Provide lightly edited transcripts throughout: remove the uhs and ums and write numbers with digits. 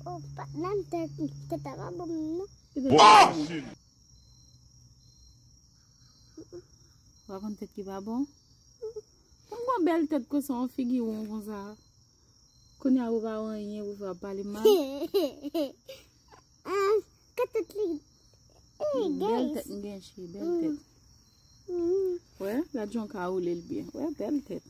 Opa, nanti kita kabum no. Raconte qui va bon? Uma belle tête que son figure comme ça. Qu'on y a ou va rien ou va parler mal. Belle tête, bien chérie, belle tête. Ouais, la jonque a roulé le bien. Ouais, belle tête.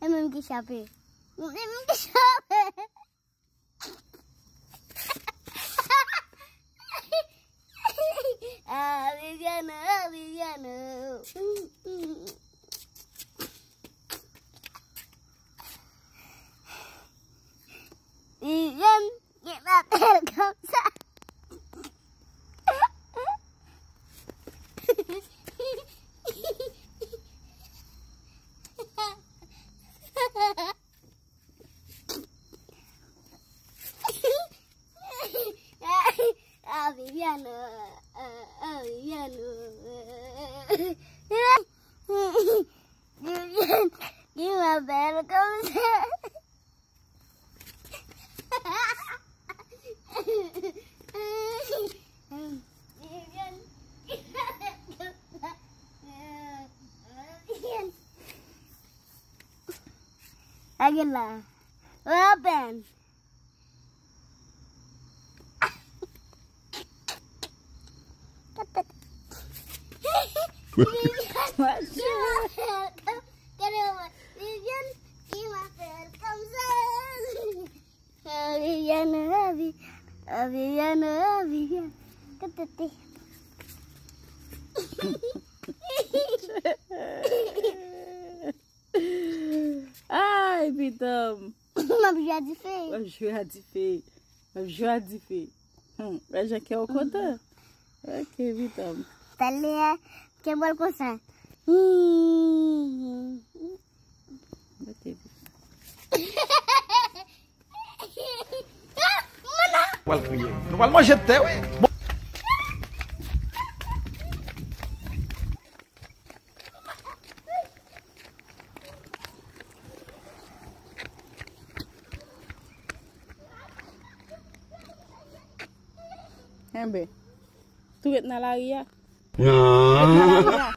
É mesmo que chapéu. É mesmo que chapéu. Ah, Viviana, Viviana. Vivian, kita tergam sa. Viviana, Viviana. Vivian, gimana bel kamu? Vivian, lagi lah, apa? Vivian, gimana kamu? Vivian, keteti. Ai, Vitam. Uma viagem feia. Uma viagem feia. Uma viagem feia. Mas já quer o contar? Ok, Vitam. Tá ali, que bora coçar. Ok. Não vale mais gente, ué. Embe, tu get na lari ya? Ya.